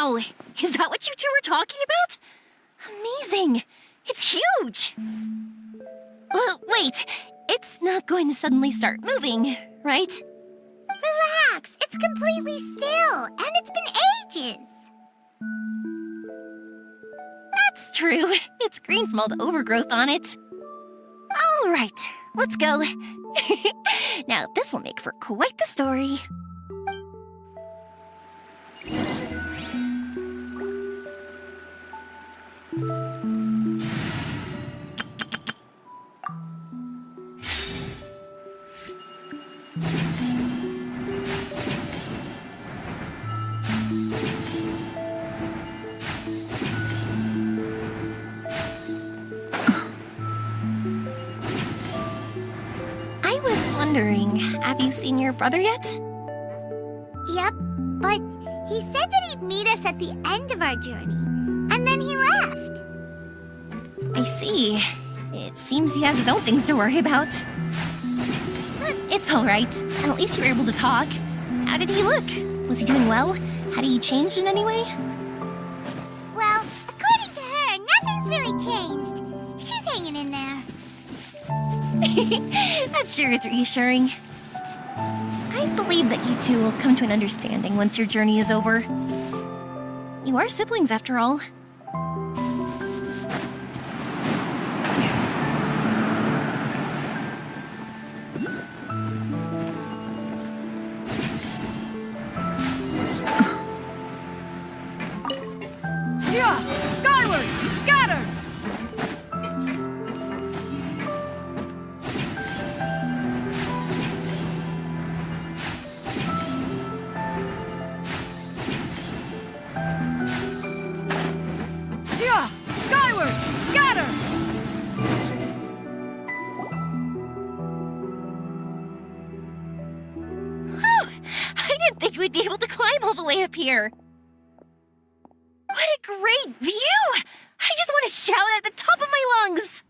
Wow! Is that what you two were talking about? Amazing! It's huge! Wait, it's not going to suddenly start moving, right? Relax, it's completely still, and it's been ages. That's true. It's green from all the overgrowth on it. All right, let's go. Now, this'll make for quite the story. I was wondering, have you seen your brother yet? Yep, but he said that he'd meet us at the end of our journey, and then he left. I see. It seems he has his own things to worry about. But it's all right. At least you were able to talk. How did he look? Was he doing well? Had he changed in any way? Well, according to her, nothing's really changed. She's hanging in there. That sure is reassuring. I believe that you two will come to an understanding once your journey is over. You are siblings, after all. Yeah! Skyward! Scatter! Yeah! Skyward! Scatter! Whew! I didn't think we'd be able to climb all the way up here. What a great view! I just want to shout at the top of my lungs!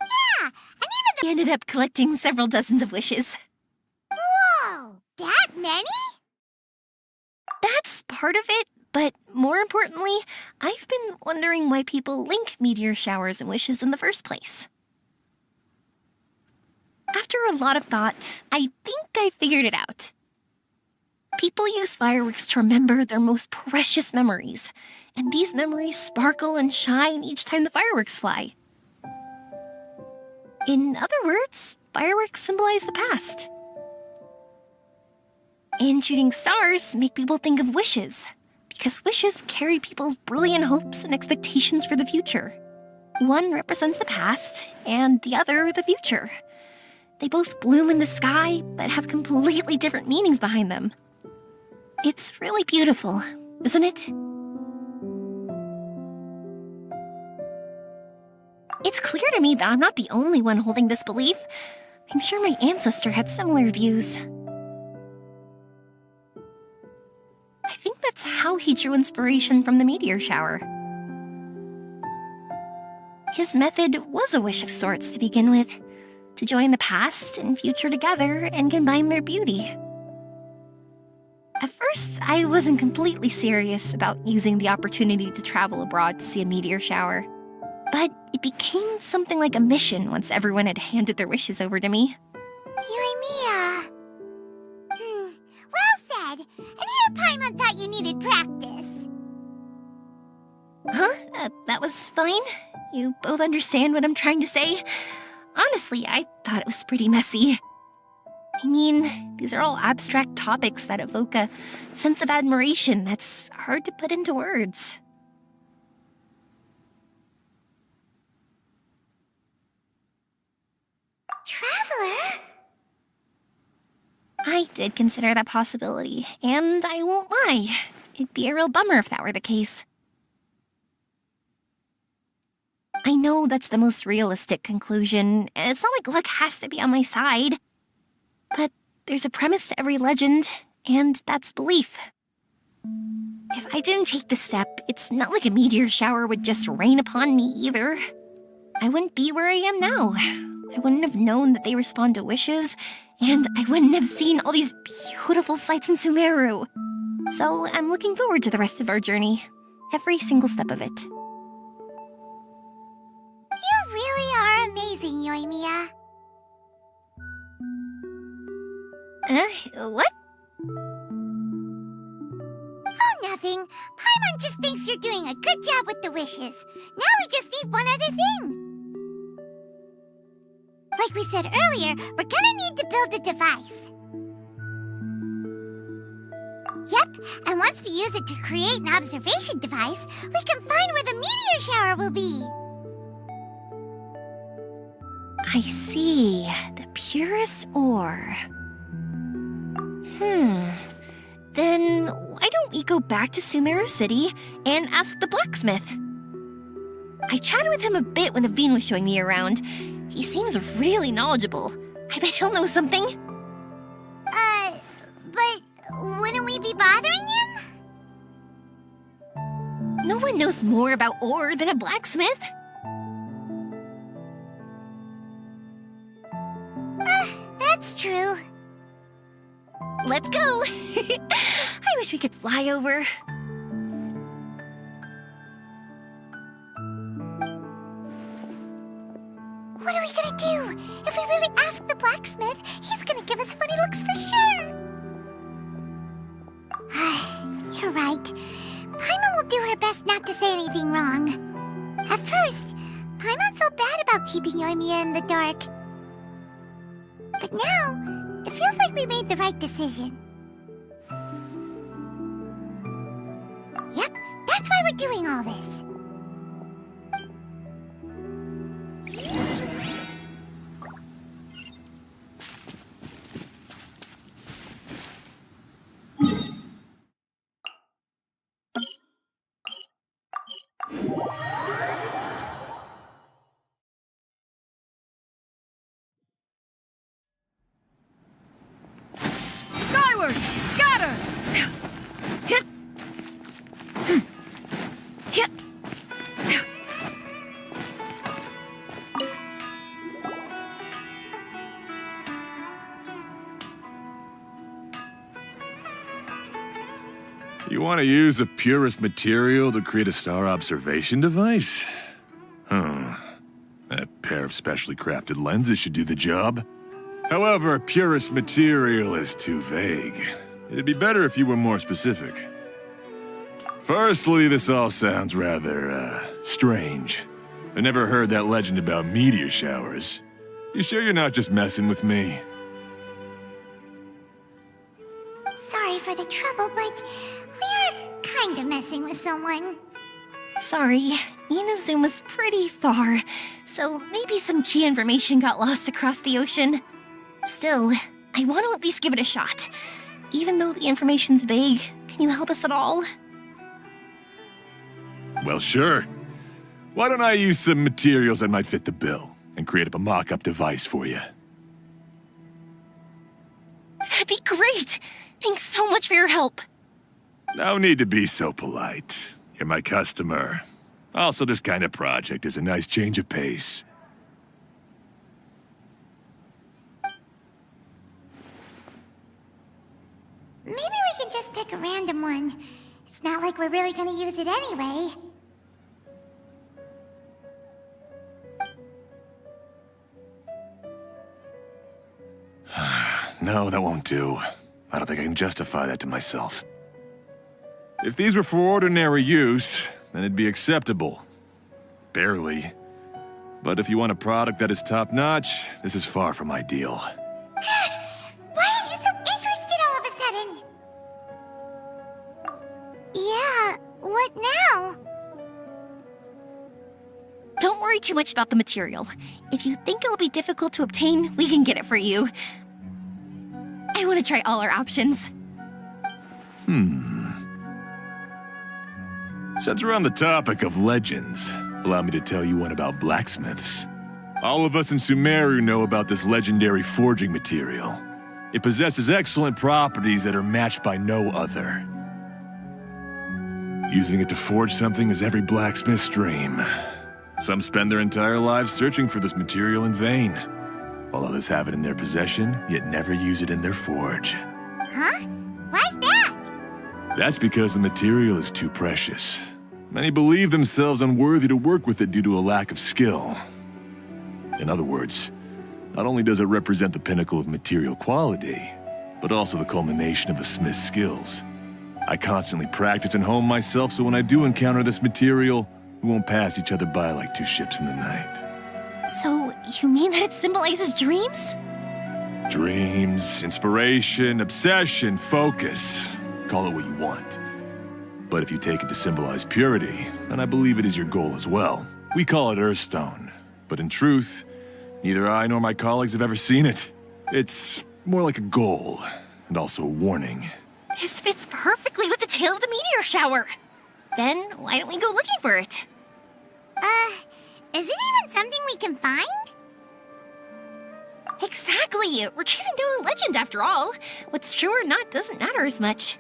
Yeah, and even I ended up collecting several dozens of wishes. Whoa! That many? That's part of it, but more importantly, I've been wondering why people link meteor showers and wishes in the first place. After a lot of thought, I think I figured it out. People use fireworks to remember their most precious memories, and these memories sparkle and shine each time the fireworks fly. In other words, fireworks symbolize the past. And shooting stars make people think of wishes, because wishes carry people's brilliant hopes and expectations for the future. One represents the past, and the other the future. They both bloom in the sky, but have completely different meanings behind them. It's really beautiful, isn't it? It's clear to me that I'm not the only one holding this belief. I'm sure my ancestor had similar views. I think that's how he drew inspiration from the meteor shower. His method was a wish of sorts to begin with, to join the past and future together and combine their beauty. At first, I wasn't completely serious about using the opportunity to travel abroad to see a meteor shower. But it became something like a mission once everyone had handed their wishes over to me. You and me, well said. And here, Paimon thought you needed practice. Huh? That was fine? You both understand what I'm trying to say? Honestly, I thought it was pretty messy. I mean, these are all abstract topics that evoke a sense of admiration that's hard to put into words. Traveler? I did consider that possibility, and I won't lie. It'd be a real bummer if that were the case. I know that's the most realistic conclusion, and it's not like luck has to be on my side. But there's a premise to every legend, and that's belief. If I didn't take this step, it's not like a meteor shower would just rain upon me either. I wouldn't be where I am now. I wouldn't have known that they respond to wishes, and I wouldn't have seen all these beautiful sights in Sumeru. So I'm looking forward to the rest of our journey. Every single step of it. You really are amazing, Yoimiya. What? Oh, nothing. Paimon just thinks you're doing a good job with the wishes. Now we just need one other thing. Like we said earlier, we're gonna need to build a device. Yep, and once we use it to create an observation device, we can find where the meteor shower will be. I see. The purest ore. Then why don't we go back to Sumeru City and ask the blacksmith? I chatted with him a bit when Aveen was showing me around. He seems really knowledgeable. I bet he'll know something. But wouldn't we be bothering him? No one knows more about ore than a blacksmith. That's true. Let's go! I wish we could fly over. What are we gonna do? If we really ask the blacksmith, he's gonna give us funny looks for sure. You're right. Paimon will do her best not to say anything wrong. At first, Paimon felt bad about keeping Yoimiya in the dark. But now, it feels like we made the right decision. Yep, that's why we're doing all this. Skyward! Scatter! You want to use the purest material to create a star observation device? That pair of specially crafted lenses should do the job. However, purest material is too vague. It'd be better if you were more specific. Firstly, this all sounds rather, strange. I never heard that legend about meteor showers. You sure you're not just messing with me? Sorry for the trouble, but we are kinda messing with someone. Sorry, Inazuma's pretty far, so maybe some key information got lost across the ocean. Still, I want to at least give it a shot. Even though the information's vague, can you help us at all? Well, sure. Why don't I use some materials that might fit the bill and create up a mock-up device for you? That'd be great! Thanks so much for your help. No need to be so polite. You're my customer. Also, this kind of project is a nice change of pace. Maybe we can just pick a random one. It's not like we're really gonna use it anyway. No, that won't do. I don't think I can justify that to myself. If these were for ordinary use, then it'd be acceptable. Barely. But if you want a product that is top-notch, this is far from ideal. Why are you so interested all of a sudden? Yeah, what now? Don't worry too much about the material. If you think it'll be difficult to obtain, we can get it for you. I want to try all our options. Since we're on the topic of legends, allow me to tell you one about blacksmiths. All of us in Sumeru know about this legendary forging material. It possesses excellent properties that are matched by no other. Using it to forge something is every blacksmith's dream. Some spend their entire lives searching for this material in vain, while others have it in their possession, yet never use it in their forge. Huh? Why's that? That's because the material is too precious. Many believe themselves unworthy to work with it due to a lack of skill. In other words, not only does it represent the pinnacle of material quality, but also the culmination of a smith's skills. I constantly practice and hone myself, so when I do encounter this material, we won't pass each other by like two ships in the night. So, you mean that it symbolizes dreams? Dreams, inspiration, obsession, focus. Call it what you want. But if you take it to symbolize purity, then I believe it is your goal as well. We call it Earthstone, but in truth, neither I nor my colleagues have ever seen it. It's more like a goal, and also a warning. This fits perfectly with the tale of the meteor shower. Then, why don't we go looking for it? Is it even something we can find? Exactly! We're chasing down a legend after all. What's true or not doesn't matter as much.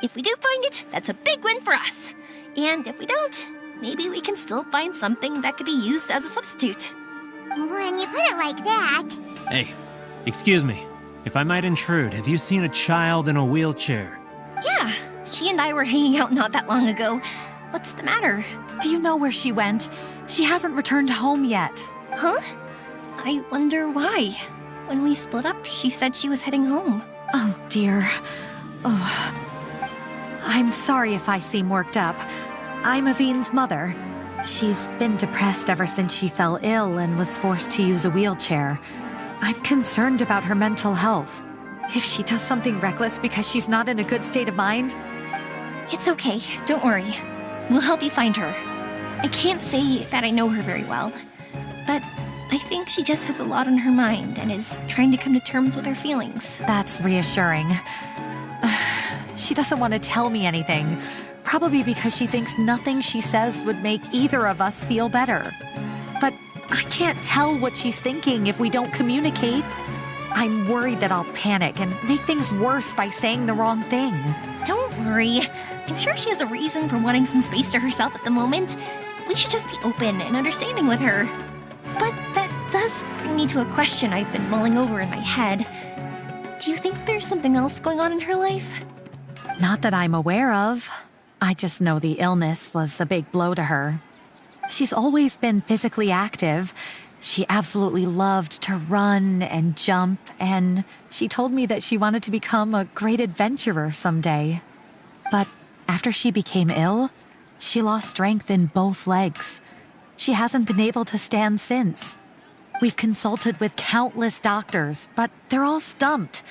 If we do find it, that's a big win for us. And if we don't, maybe we can still find something that could be used as a substitute. When you put it like that... Hey, excuse me. If I might intrude, have you seen a child in a wheelchair? Yeah, she and I were hanging out not that long ago. What's the matter? Do you know where she went? She hasn't returned home yet. Huh? I wonder why. When we split up, she said she was heading home. Oh, dear. Oh. I'm sorry if I seem worked up. I'm Avine's mother. She's been depressed ever since she fell ill and was forced to use a wheelchair. I'm concerned about her mental health. If she does something reckless because she's not in a good state of mind... It's okay, don't worry. We'll help you find her. I can't say that I know her very well, but I think she just has a lot on her mind and is trying to come to terms with her feelings. That's reassuring. She doesn't want to tell me anything, probably because she thinks nothing she says would make either of us feel better. But I can't tell what she's thinking if we don't communicate. I'm worried that I'll panic and make things worse by saying the wrong thing. Don't worry. I'm sure she has a reason for wanting some space to herself at the moment. We should just be open and understanding with her. But that does bring me to a question I've been mulling over in my head. Do you think there's something else going on in her life? Not that I'm aware of. I just know the illness was a big blow to her. She's always been physically active. She absolutely loved to run and jump, and she told me that she wanted to become a great adventurer someday. But after she became ill, she lost strength in both legs. She hasn't been able to stand since. We've consulted with countless doctors, but they're all stumped.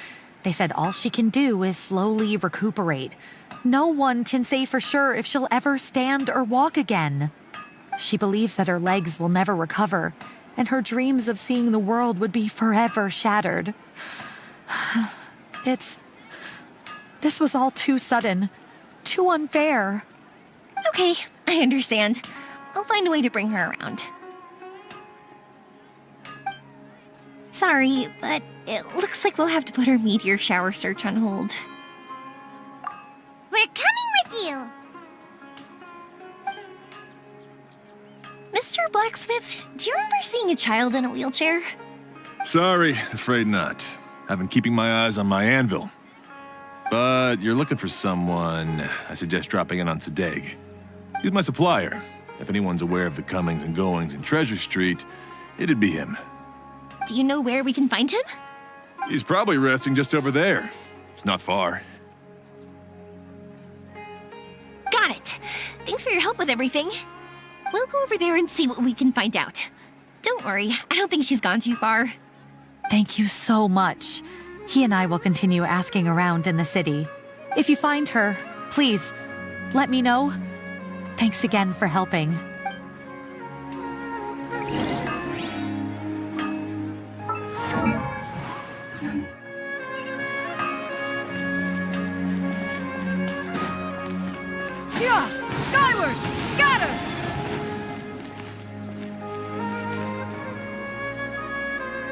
They said all she can do is slowly recuperate. No one can say for sure if she'll ever stand or walk again. She believes that her legs will never recover, and her dreams of seeing the world would be forever shattered. This was all too sudden, too unfair. Okay, I understand. I'll find a way to bring her around. Sorry, but it looks like we'll have to put our meteor shower search on hold. We're coming with you! Mr. Blacksmith, do you remember seeing a child in a wheelchair? Sorry, afraid not. I've been keeping my eyes on my anvil. But you're looking for someone, I suggest dropping in on Sadeg. He's my supplier. If anyone's aware of the comings and goings in Treasure Street, it'd be him. Do you know where we can find him? He's probably resting just over there. It's not far. Got it. Thanks for your help with everything. We'll go over there and see what we can find out. Don't worry, I don't think she's gone too far. Thank you so much. He and I will continue asking around in the city. If you find her, please, let me know. Thanks again for helping.